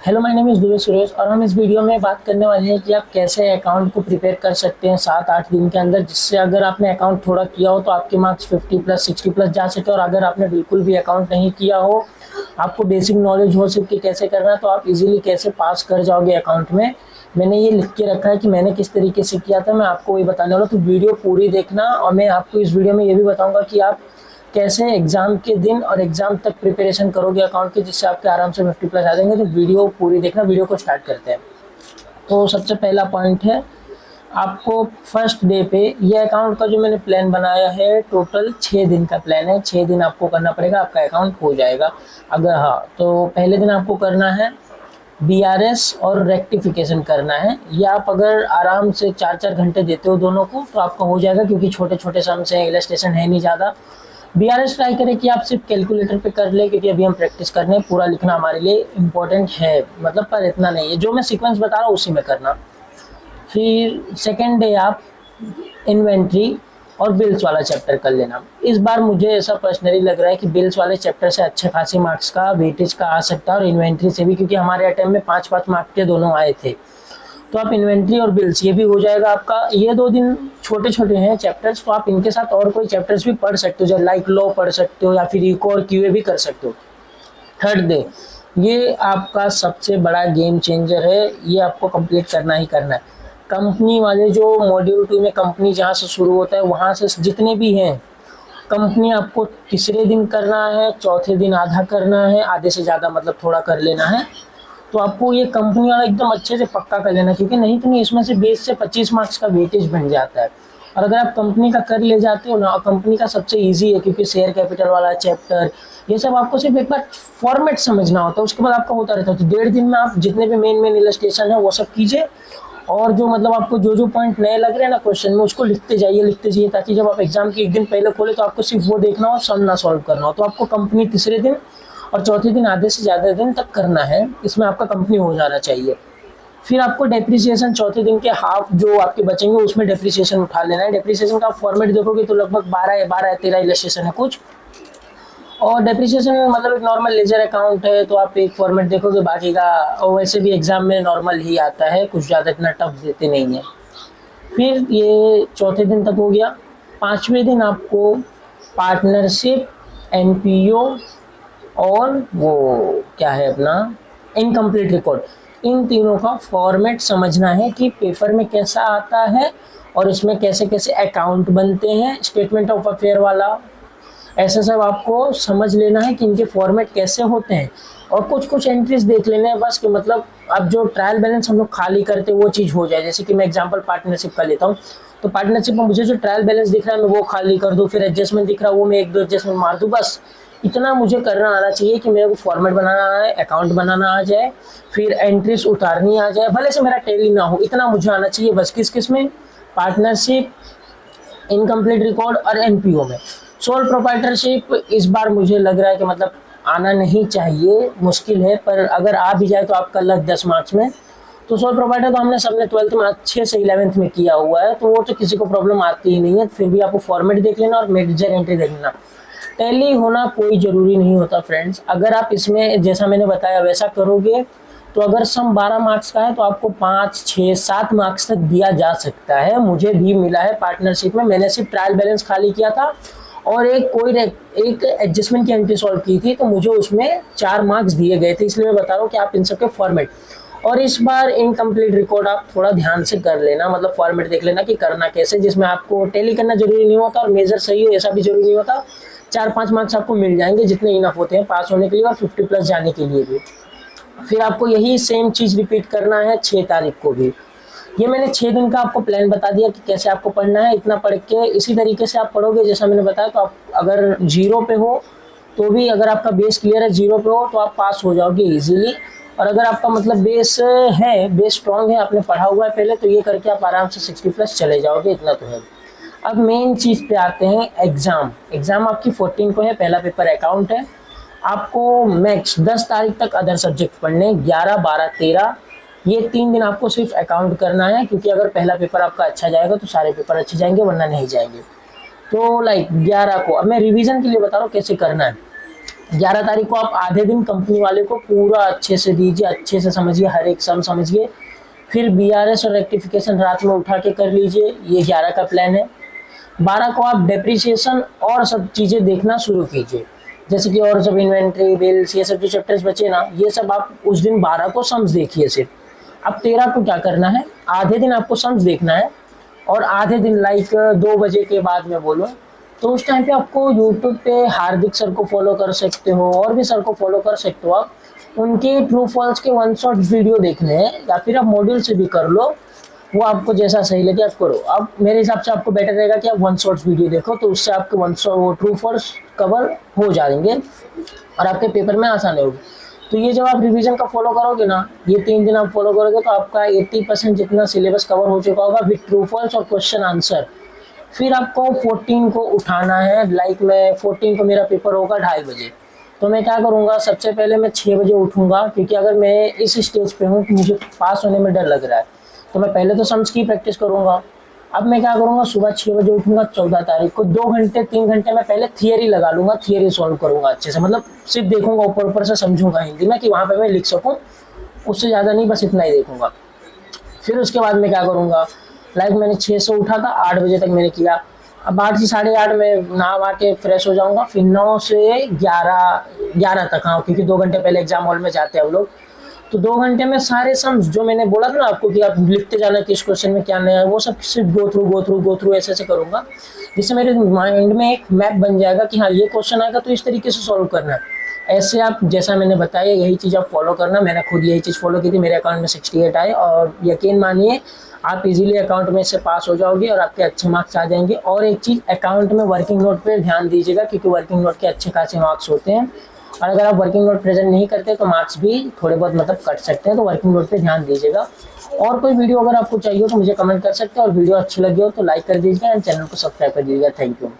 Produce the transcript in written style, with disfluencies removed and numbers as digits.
Hello, my name is Dubey Suresh और हम इस वीडियो में बात करने वाले हैं कि आप कैसे अकाउंट को प्रिपेयर कर सकते हैं 7-8 दिन के अंदर, जिससे अगर आपने अकाउंट थोड़ा किया हो तो आपके मार्क्स 50 प्लस 60 प्लस जा सके। और अगर आपने बिल्कुल भी अकाउंट नहीं किया हो, आपको बेसिक नॉलेज हो सके कैसे करना है, तो आप इजीली कैसे पास कर जाओगे अकाउंट में। मैंने ये लिख के रखा है कि मैंने किस तरीके से किया था, मैं आपको वही बताने वाला। तो वीडियो पूरी देखना और मैं आपको इस वीडियो में ये भी बताऊँगा कि आप कैसे एग्ज़ाम के दिन और एग्ज़ाम तक प्रिपरेशन करोगे अकाउंट की, जिससे आपके आराम से 50 प्लस आ जाएंगे। तो वीडियो पूरी देखना। वीडियो को स्टार्ट करते हैं। तो सबसे पहला पॉइंट है, आपको फर्स्ट डे पे ये अकाउंट का जो मैंने प्लान बनाया है, टोटल 6 दिन का प्लान है। 6 दिन आपको करना पड़ेगा, आपका अकाउंट हो जाएगा। अगर हाँ, तो पहले दिन आपको करना है बीआरएस और रेक्टिफिकेशन करना है। ये आप अगर आराम से 4-4 घंटे देते हो दोनों को तो आपका हो जाएगा, क्योंकि छोटे छोटे सम्स हैं, इलस्ट्रेशन है नहीं ज़्यादा। बीआरएस ट्राई करें कि आप सिर्फ कैलकुलेटर पे कर ले, क्योंकि अभी हम प्रैक्टिस करने, पूरा लिखना हमारे लिए इम्पोर्टेंट है, मतलब पर इतना नहीं है। जो मैं सीक्वेंस बता रहा हूँ उसी में करना। फिर सेकेंड डे आप इन्वेंट्री और बिल्स वाला चैप्टर कर लेना। इस बार मुझे ऐसा पर्सनली लग रहा है कि बिल्स वाले चैप्टर से अच्छे खासे मार्क्स का वेटेज का आ सकता है, और इन्वेंट्री से भी, क्योंकि हमारे अटेम्प्ट में 5-5 मार्क्स के दोनों आए थे। तो आप इन्वेंट्री और बिल्स ये भी हो जाएगा आपका। ये 2 दिन छोटे छोटे हैं चैप्टर्स, तो आप इनके साथ और कोई चैप्टर्स भी पढ़ सकते हो, जैसे लाइक लॉ पढ़ सकते हो या फिर इको और क्यूए भी कर सकते हो। थर्ड डे, ये आपका सबसे बड़ा गेम चेंजर है, ये आपको कंप्लीट करना ही करना है। कंपनी वाले जो मॉड्यूल 2 में कंपनी जहाँ से शुरू होता है वहाँ से जितने भी हैं कंपनी, आपको तीसरे दिन करना है, चौथे दिन आधा करना है, आधे से ज़्यादा मतलब थोड़ा कर लेना है। तो आपको ये कंपनी वाला एकदम अच्छे से पक्का कर लेना, क्योंकि नहीं तो नहीं इसमें से 20 से 25 मार्क्स का वेटेज बन जाता है। और अगर आप कंपनी का कर ले जाते हो ना, और कंपनी का सबसे इजी है, क्योंकि शेयर कैपिटल वाला चैप्टर ये सब आपको सिर्फ एक बार फॉर्मेट समझना होता है, उसके बाद आपका होता रहता है। तो 1.5 दिन में आप जितने भी मेन इलस्ट्रेशन है वो सब कीजिए, और जो मतलब आपको जो पॉइंट नए लग रहे हैं ना क्वेश्चन में, उसको लिखते जाइए, ताकि जब आप एग्जाम के एक दिन पहले खोले तो आपको सिर्फ वो देखना हो, सम ना सॉल्व करना हो। तो आपको कंपनी तीसरे दिन और चौथे दिन आधे से ज़्यादा दिन तक करना है, इसमें आपका कंपनी हो जाना चाहिए। फिर आपको डेप्रिसिएशन चौथे दिन के हाफ जो आपके बचेंगे उसमें डेप्रिसिएशन उठा लेना है। डेप्रिसिएशन का फॉर्मेट देखोगे तो लगभग 12 या 13 इलस्ट्रेशन है कुछ। और डेप्रिसिएशन मतलब एक नॉर्मल लेजर अकाउंट है, तो आप एक फॉर्मेट देखोगे, बाकी का और वैसे भी एग्जाम में नॉर्मल ही आता है, कुछ ज़्यादा इतना टफ देते नहीं है। फिर ये चौथे दिन तक हो गया। 5वें दिन आपको पार्टनरशिप, एनपीओ और वो क्या है अपना इनकम्प्लीट रिकॉर्ड, इन तीनों का फॉर्मेट समझना है कि पेपर में कैसा आता है और इसमें कैसे कैसे अकाउंट बनते हैं, स्टेटमेंट ऑफ अफेयर वाला, ऐसा सब आपको समझ लेना है कि इनके फॉर्मेट कैसे होते हैं। और कुछ कुछ एंट्रीज देख लेने हैं बस, कि मतलब अब जो ट्रायल बैलेंस हम लोग खाली करते हैं वो चीज़ हो जाए। जैसे कि मैं एग्जांपल पार्टनरशिप का लेता हूँ, तो पार्टनरशिप में मुझे जो ट्रायल बैलेंस दिख रहा है मैं वो खाली कर दूँ, फिर एडजस्टमेंट दिख रहा है वो मैं 1-2 एडजस्टमेंट मार दूँ, बस इतना मुझे करना आना चाहिए कि मेरे को फॉर्मेट बनाना आए, अकाउंट बनाना आ जाए, फिर एंट्रीज उतारनी आ जाए, भले से मेरा टैली ना हो, इतना मुझे आना चाहिए बस। किस में? पार्टनरशिप, इनकम्प्लीट रिकॉर्ड और एनपीओ में। सोल प्रोप्राइटरशिप इस बार मुझे लग रहा है कि मतलब आना नहीं चाहिए, मुश्किल है, पर अगर आ भी जाए तो आपका लग 10 मार्क्स में। तो सोल प्रोप्राइटर तो हमने सबने 12th में अच्छे से 11th में किया हुआ है, तो वो तो किसी को प्रॉब्लम आती ही नहीं है। फिर भी आपको फॉर्मेट देख लेना और मेजर एंट्री देख लेना। टैली होना कोई ज़रूरी नहीं होता फ्रेंड्स। अगर आप इसमें जैसा मैंने बताया वैसा करोगे तो अगर सम 12 मार्क्स का है तो आपको 5, 6, 7 मार्क्स तक दिया जा सकता है। मुझे भी मिला है पार्टनरशिप में, मैंने सिर्फ ट्रायल बैलेंस खाली किया था और एक एडजस्टमेंट की एंट्री सॉल्व की थी, तो मुझे उसमें 4 मार्क्स दिए गए थे। इसलिए मैं बता रहा हूँ कि आप इन सबके फॉर्मेट, और इस बार इनकम्प्लीट रिकॉर्ड आप थोड़ा ध्यान से कर लेना, मतलब फॉर्मेट देख लेना कि करना कैसे, जिसमें आपको टैली करना जरूरी नहीं होता और मेजर सही हो ऐसा भी जरूरी नहीं होता। 4-5 मार्क्स आपको मिल जाएंगे, जितने इनफ होते हैं पास होने के लिए और 50 प्लस जाने के लिए भी। फिर आपको यही सेम चीज़ रिपीट करना है 6 तारीख को भी। ये मैंने 6 दिन का आपको प्लान बता दिया कि कैसे आपको पढ़ना है। इतना पढ़ के इसी तरीके से आप पढ़ोगे जैसा मैंने बताया, तो आप अगर 0 पे हो तो भी, अगर आपका बेस क्लियर है 0 पे हो तो आप पास हो जाओगे इजीली। और अगर आपका मतलब बेस है, बेस स्ट्रांग है, आपने पढ़ा हुआ है पहले, तो ये करके आप आराम से 60 प्लस चले जाओगे, इतना तो है। अब मेन चीज़ पे आते हैं, एग्ज़ाम आपकी 14 को है, पहला पेपर अकाउंट है। आपको मैक्स 10 तारीख तक अदर सब्जेक्ट पढ़ने, 11, 12, 13, ये 3 दिन आपको सिर्फ अकाउंट करना है, क्योंकि अगर पहला पेपर आपका अच्छा जाएगा तो सारे पेपर अच्छे जाएंगे, वरना नहीं जाएंगे। तो लाइक 11 को, अब मैं रिवीजन के लिए बता रहा हूँ कैसे करना है। 11 तारीख को आप आधे दिन कंपनी वाले को पूरा अच्छे से दीजिए, अच्छे से समझिए, हर एक सम समझिए। फिर BRS और रेक्टिफिकेशन रात में उठा के कर लीजिए, ये 11 का प्लान है। 12 को आप डेप्रिसिएशन और सब चीज़ें देखना शुरू कीजिए, जैसे कि और सब इन्वेंट्री बिल्स, ये सब जो चैप्टर्स बचे ना, ये सब आप उस दिन 12 को सम्स देखिए सिर्फ। अब 13 को क्या करना है, आधे दिन आपको सम्स देखना है, और आधे दिन लाइक 2 बजे के बाद में बोलो तो उस टाइम पे आपको यूट्यूब पे हार्दिक सर को फॉलो कर सकते हो, और भी सर को फॉलो कर सकते हो आप। उनके ट्रू फॉल्स के 1 शॉट वीडियो देखने हैं, या फिर आप मॉड्यूल से भी कर लो, वो आपको जैसा सही लगे आप करो। अब मेरे हिसाब से आपको बेटर रहेगा कि आप 1 शॉट वीडियो देखो, तो उससे आपके 1 शॉट ट्रू फॉल्स कवर हो जाएंगे और आपके पेपर में आसानी होगी। तो ये जब आप रिवीजन का फॉलो करोगे ना, ये 3 दिन आप फॉलो करोगे तो आपका 80% जितना सिलेबस कवर हो चुका होगा विद ट्रू फॉल्स और क्वेश्चन आंसर। फिर आपको 14 को उठाना है, लाइक मैं 14 को मेरा पेपर होगा 2:30 बजे, तो मैं क्या करूँगा, सबसे पहले मैं 6 बजे उठूँगा, क्योंकि अगर मैं इस स्टेज पे हूँ कि मुझे पास होने में डर लग रहा है, तो मैं पहले तो सम्स की प्रैक्टिस करूँगा। अब मैं क्या करूँगा, सुबह 6 बजे उठूँगा 14 तारीख को, 2 घंटे 3 घंटे मैं पहले थियरी लगा लूँगा, थियरी सॉल्व करूँगा अच्छे से, मतलब सिर्फ देखूँगा, ऊपर ऊपर से समझूंगा हिंदी में कि वहाँ पर मैं लिख सकूँ, उससे ज़्यादा नहीं, बस इतना ही देखूँगा। फिर उसके बाद मैं क्या करूँगा, लाइक मैंने 6 से उठा था, 8 बजे तक मैंने किया। अब 8 से 8:30 में नहा के फ्रेश हो जाऊँगा, फिर 9 से 11 तक, हाँ, क्योंकि 2 घंटे पहले एग्जाम हॉल में जाते हैं हम लोग, तो 2 घंटे में सारे सम्स जो मैंने बोला था ना आपको कि आप लिखते जाना कि इस क्वेश्चन में क्या नया है, वो सब सिर्फ गो थ्रू ऐसे करूँगा, जिससे मेरे माइंड में एक मैप बन जाएगा कि हाँ ये क्वेश्चन आएगा तो इस तरीके से सॉल्व करना है। ऐसे आप जैसा मैंने बताया यही चीज़ आप फॉलो करना। मैंने खुद यही चीज़ फॉलो की थी, मेरे अकाउंट में 68 आए, और यकीन मानिए आप इजीली अकाउंट में से पास हो जाओगे और आपके अच्छे मार्क्स आ जाएंगे। और एक चीज़, अकाउंट में वर्किंग नोट पे ध्यान दीजिएगा, क्योंकि वर्किंग नोट के अच्छे खासे मार्क्स होते हैं, और अगर आप वर्किंग नोट प्रेजेंट नहीं करते तो मार्क्स भी थोड़े बहुत मतलब कट सकते हैं, तो वर्किंग नोट पे ध्यान दीजिएगा। और कोई वीडियो अगर आपको चाहिए तो मुझे कमेंट कर सकते हैं, और वीडियो अच्छी लगी हो तो लाइक कर दीजिएगा एंड चैनल को सब्सक्राइब कर दीजिएगा। Thank you.